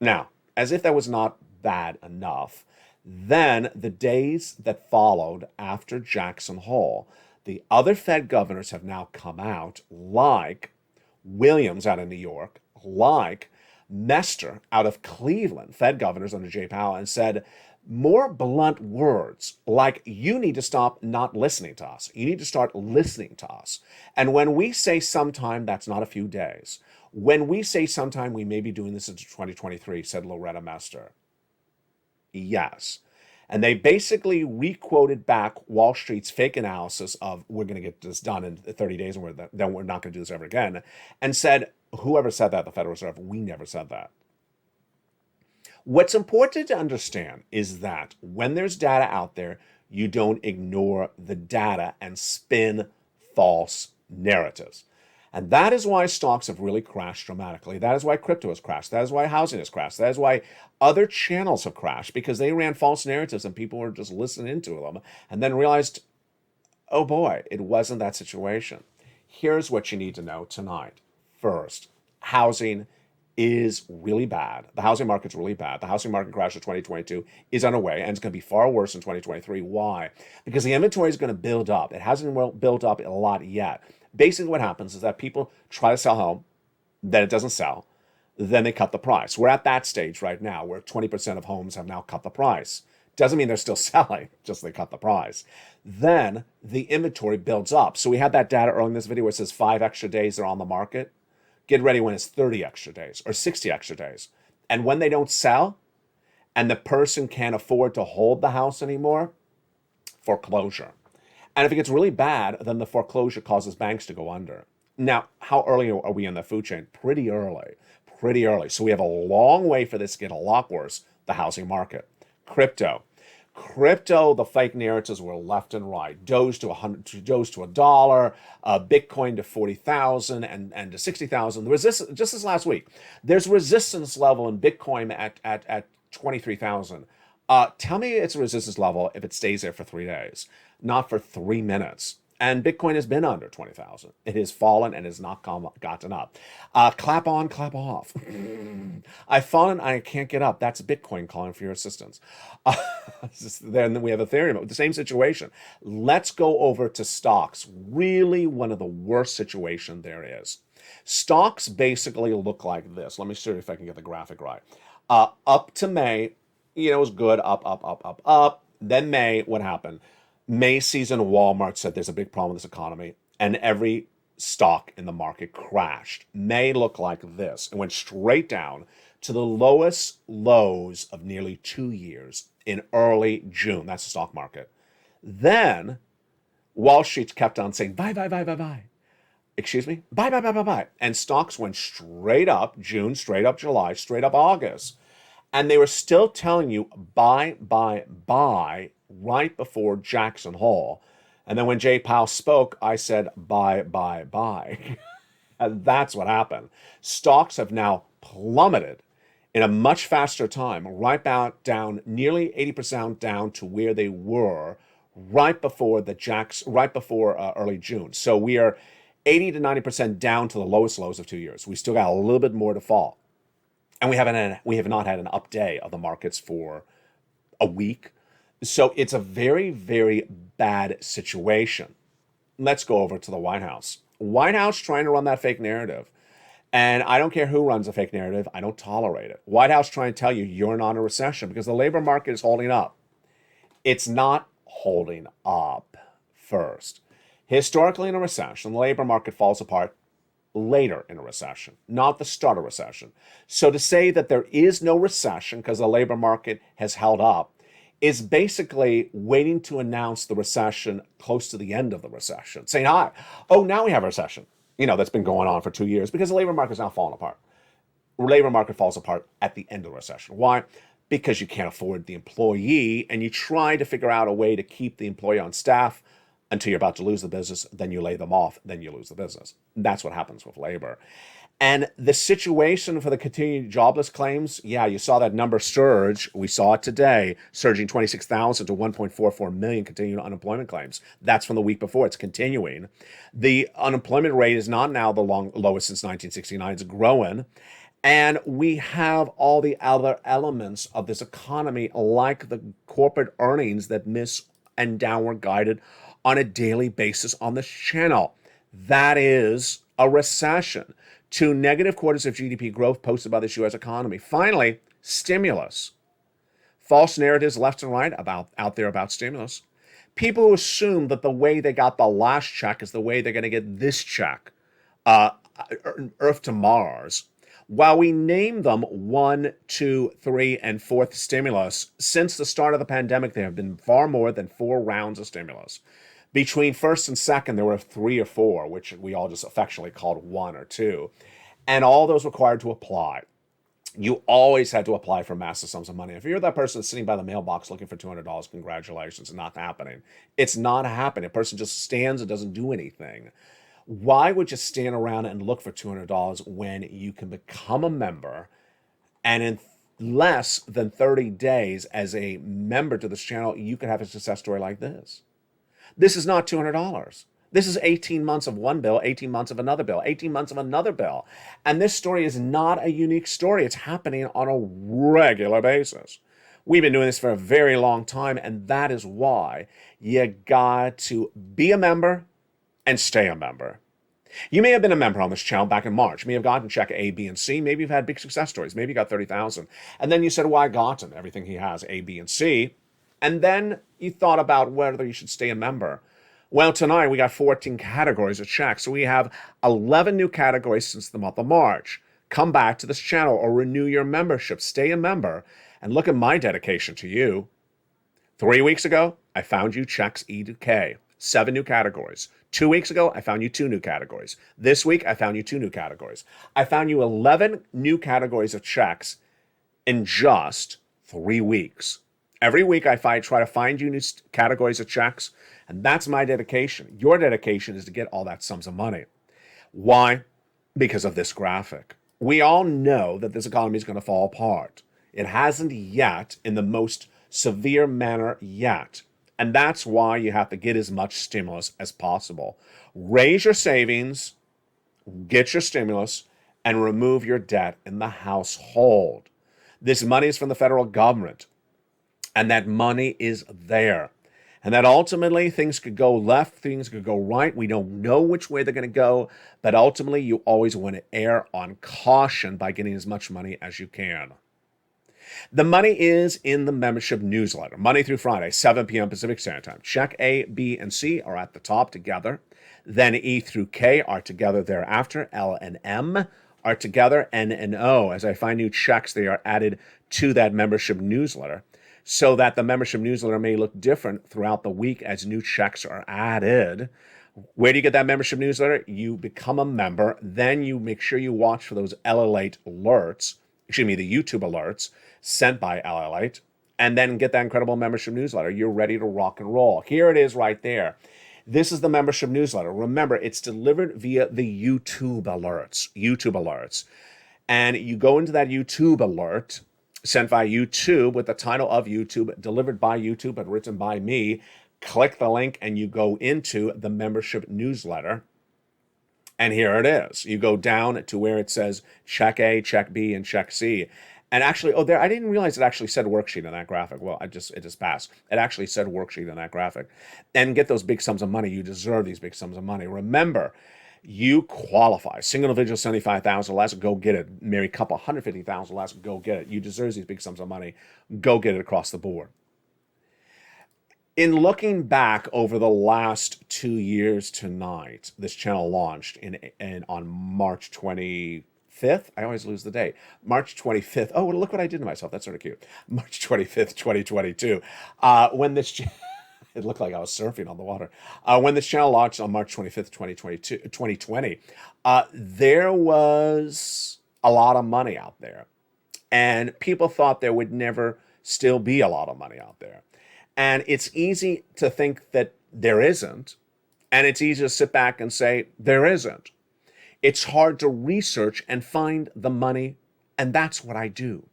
Now, as if that was not bad enough, then the days that followed after Jackson Hole, the other Fed governors have now come out, like Williams out of New York, like Mester out of Cleveland, Fed governors under Jay Powell, and said more blunt words like, you need to stop not listening to us. You need to start listening to us. And when we say sometime, that's not a few days. When we say sometime, we may be doing this into 2023, said Loretta Mester. Yes. And they basically re-quoted back Wall Street's fake analysis of, we're going to get this done in 30 days and then we're not going to do this ever again, and said, whoever said that, the Federal Reserve, we never said that. What's important to understand is that when there's data out there, you don't ignore the data and spin false narratives. And that is why stocks have really crashed dramatically. That is why crypto has crashed. That is why housing has crashed. That is why other channels have crashed, because they ran false narratives and people were just listening to them and then realized, oh boy, it wasn't that situation. Here's what you need to know tonight. First, housing is really bad. The housing market's really bad. The housing market crash of 2022 is underway, and it's going to be far worse in 2023. Why? Because the inventory is going to build up. It hasn't built up a lot yet. Basically, what happens is that people try to sell home, then it doesn't sell, then they cut the price. We're at that stage right now where 20% of homes have now cut the price. Doesn't mean they're still selling, just they cut the price. Then the inventory builds up. So we had that data earlier in this video where it says 5 extra days they're on the market. Get ready when it's 30 extra days or 60 extra days. And when they don't sell and the person can't afford to hold the house anymore, foreclosure. And if it gets really bad, then the foreclosure causes banks to go under. Now, how early are we in the food chain? Pretty early. So we have a long way for this to get a lot worse, the housing market. Crypto, the fake narratives were left and right. Doge to $100, Bitcoin to 40,000 and to 60,000. The resistance, just this last week, there's resistance level in Bitcoin at 23,000. Tell me it's a resistance level if it stays there for 3 days, not for 3 minutes. And Bitcoin has been under 20,000. It has fallen and has not gotten up. Clap on, clap off. I've fallen, I can't get up. That's Bitcoin calling for your assistance. Then we have Ethereum, the same situation. Let's go over to stocks. Really one of the worst situations there is. Stocks basically look like this. Let me see if I can get the graphic right. Up to May, it was good, up. Then May, what happened? May season, Walmart said there's a big problem with this economy, and every stock in the market crashed. May looked like this. It went straight down to the lowest lows of nearly 2 years in early June. That's the stock market. Then Wall Street kept on saying, buy. Excuse me? Buy. And stocks went straight up June, straight up July, straight up August. And they were still telling you buy right before Jackson Hole. And then when Jay Powell spoke, I said buy. And that's what happened. Stocks have now plummeted in a much faster time, right about down nearly 80% down to where they were right before early June. So we are 80 to 90% down to the lowest lows of 2 years. We still got a little bit more to fall. And we have not had an up day of the markets for a week. So it's a very, very bad situation. Let's go over to the White House. White House trying to run that fake narrative. And I don't care who runs a fake narrative. I don't tolerate it. White House trying to tell you you're not in a recession because the labor market is holding up. It's not holding up first. Historically, in a recession, the labor market falls apart later in a recession, not the start of recession. So to say that there is no recession because the labor market has held up is basically waiting to announce the recession close to the end of the recession, saying, hi, oh, now we have a recession, that's been going on for 2 years because the labor market is now falling apart. Labor market falls apart at the end of the recession. Why? Because you can't afford the employee and you try to figure out a way to keep the employee on staff until you're about to lose the business, then you lay them off, then you lose the business. That's what happens with labor. And the situation for the continued jobless claims, yeah, you saw that number surge. We saw it today, surging 26,000 to 1.44 million continued unemployment claims. That's from the week before. It's continuing. The unemployment rate is not now the lowest since 1969. It's growing. And we have all the other elements of this economy, like the corporate earnings that miss and downward guided on a daily basis on this channel. That is a recession. 2 negative quarters of GDP growth posted by this U.S. economy. Finally, stimulus. False narratives left and right out there about stimulus. People who assume that the way they got the last check is the way they're going to get this check, Earth to Mars. While we name them 1, 2, 3, and 4th stimulus, since the start of the pandemic, there have been far more than 4 rounds of stimulus. Between first and second, there were 3 or 4, which we all just affectionately called 1 or 2. And all those required to apply. You always had to apply for massive sums of money. If you're that person sitting by the mailbox looking for $200, congratulations, it's not happening. It's not happening. A person just stands and doesn't do anything. Why would you stand around and look for $200 when you can become a member and in less than 30 days as a member to this channel, you could have a success story like this? This is not $200. This is 18 months of one bill, 18 months of another bill, 18 months of another bill. And this story is not a unique story. It's happening on a regular basis. We've been doing this for a very long time, and that is why you got to be a member and stay a member. You may have been a member on this channel back in March. You may have gotten check A, B, and C. Maybe you've had big success stories. Maybe you got 30,000. And then you said, well, I got him, everything he has, A, B, and C. And then you thought about whether you should stay a member. Well, tonight we got 14 categories of checks. So we have 11 new categories since the month of March. Come back to this channel or renew your membership. Stay a member. And look at my dedication to you. 3 weeks ago, I found you checks E to K. 7 new categories. 2 weeks ago, I found you 2 new categories. This week, I found you 2 new categories. I found you 11 new categories of checks in just 3 weeks. Every week, I try to find you new categories of checks, and that's my dedication. Your dedication is to get all that sums of money. Why? Because of this graphic. We all know that this economy is going to fall apart. It hasn't yet in the most severe manner yet. And that's why you have to get as much stimulus as possible. Raise your savings, get your stimulus, and remove your debt in the household. This money is from the federal government, and that money is there. And that ultimately things could go left, things could go right. We don't know which way they're going to go, but ultimately you always want to err on caution by getting as much money as you can. The money is in the membership newsletter, Monday through Friday, 7 p.m. Pacific Standard Time. Check A, B, and C are at the top together. Then E through K are together thereafter. L and M are together. N and O. As I find new checks, they are added to that membership newsletter so that the membership newsletter may look different throughout the week as new checks are added. Where do you get that membership newsletter? You become a member. Then you make sure you watch for those LALATE alerts, the YouTube alerts sent by LALATE, and then get that incredible membership newsletter. You're ready to rock and roll. Here it is right there. This is the membership newsletter. Remember, it's delivered via the YouTube alerts. And you go into that YouTube alert, sent via YouTube with the title of YouTube, delivered by YouTube, but written by me. Click the link and you go into the membership newsletter. And here it is. You go down to where it says check A, check B, and check C. And actually, I didn't realize it actually said worksheet in that graphic. Well, it just passed. It actually said worksheet in that graphic. And get those big sums of money. You deserve these big sums of money. Remember, you qualify. Single individual, 75,000 less, go get it. Married couple, 150,000 less, go get it. You deserve these big sums of money. Go get it across the board. In looking back over the last 2 years tonight, this channel launched on March 25th. I always lose the date. March 25th. Oh, look what I did to myself. That's sort of cute. March 25th, 2022. When this it looked like I was surfing on the water. When this channel launched on March 25th, 2020, there was a lot of money out there. And people thought there would never still be a lot of money out there. And it's easy to think that there isn't. And it's easy to sit back and say, there isn't. It's hard to research and find the money. And that's what I do.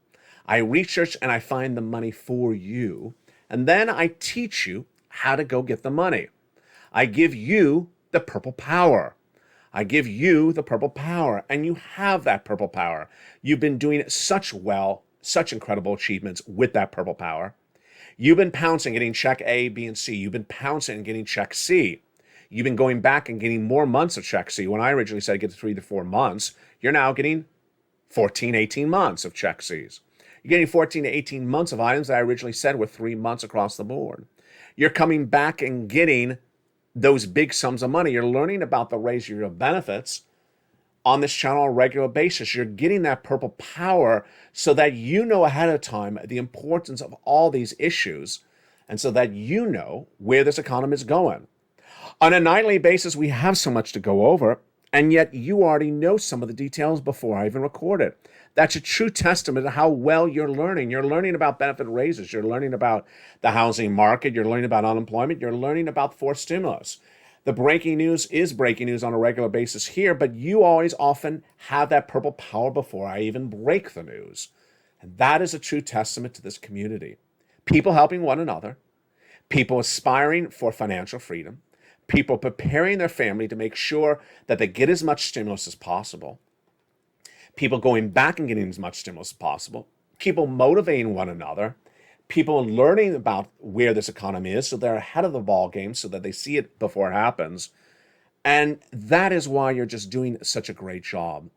I research and I find the money for you. And then I teach you how to go get the money. I give you the purple power. I give you the purple power. And you have that purple power. You've been doing such incredible achievements with that purple power. You've been pouncing, getting check A, B, and C. You've been pouncing and getting check C. You've been going back and getting more months of check C. When I originally said get to 3 to 4 months, you're now getting 14, 18 months of check Cs. You're getting 14 to 18 months of items that I originally said were 3 months across the board. You're coming back and getting those big sums of money. You're learning about the raise of your benefits on this channel on a regular basis. You're getting that purple power so that you know ahead of time the importance of all these issues and so that you know where this economy is going. On a nightly basis, we have so much to go over, and yet you already know some of the details before I even record it. That's a true testament to how well you're learning. You're learning about benefit raises. You're learning about the housing market. You're learning about unemployment. You're learning about forced stimulus. The breaking news is breaking news on a regular basis here, but you always often have that purple power before I even break the news. And that is a true testament to this community. People helping one another, people aspiring for financial freedom, people preparing their family to make sure that they get as much stimulus as possible, people going back and getting as much stimulus as possible, people motivating one another, people learning about where this economy is so they're ahead of the ball game so that they see it before it happens. And that is why you're just doing such a great job.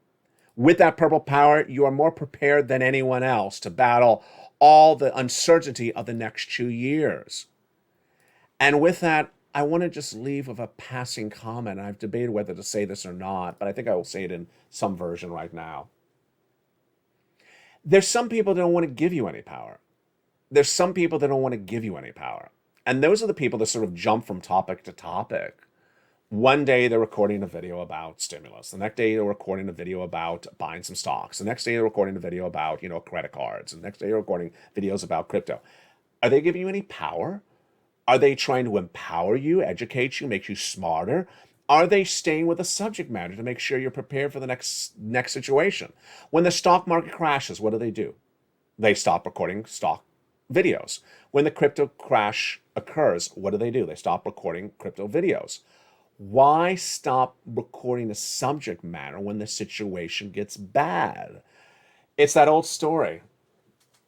With that purple power, you are more prepared than anyone else to battle all the uncertainty of the next 2 years. And with that, I want to just leave with a passing comment. I've debated whether to say this or not, but I think I will say it in some version right now. There's some people that don't want to give you any power. There's some people that don't want to give you any power. And those are the people that sort of jump from topic to topic. One day they're recording a video about stimulus. The next day they're recording a video about buying some stocks. The next day they're recording a video about, credit cards. The next day they're recording videos about crypto. Are they giving you any power? Are they trying to empower you, educate you, make you smarter? Are they staying with the subject matter to make sure you're prepared for the next situation? When the stock market crashes, what do? They stop recording stock videos. When the crypto crash occurs, what do? They stop recording crypto videos. Why stop recording the subject matter when the situation gets bad? It's that old story.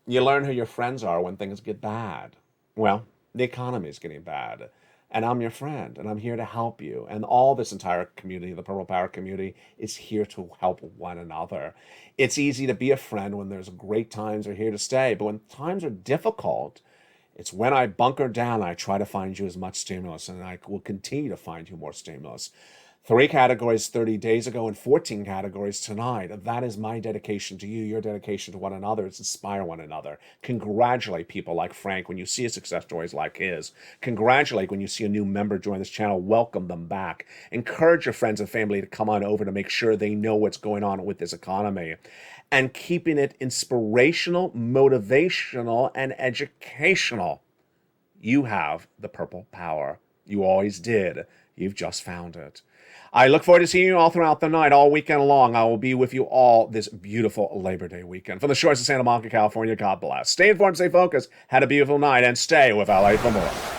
You learn who your friends are when things get bad. Well, the economy is getting bad, and I'm your friend, and I'm here to help you. And all this entire community, the Purple Power community, is here to help one another. It's easy to be a friend when there's great times are here to stay, but when times are difficult, it's when I bunker down, I try to find you as much stimulus, and I will continue to find you more stimulus. 3 categories 30 days ago and 14 categories tonight. That is my dedication to you, your dedication to one another. It's inspire one another. Congratulate people like Frank when you see a success stories like his. Congratulate when you see a new member join this channel. Welcome them back. Encourage your friends and family to come on over to make sure they know what's going on with this economy. And keeping it inspirational, motivational, and educational. You have the purple power. You always did. You've just found it. I look forward to seeing you all throughout the night, all weekend long. I will be with you all this beautiful Labor Day weekend. From the shores of Santa Monica, California, God bless. Stay informed, stay focused. Had a beautiful night, and stay with LA for more.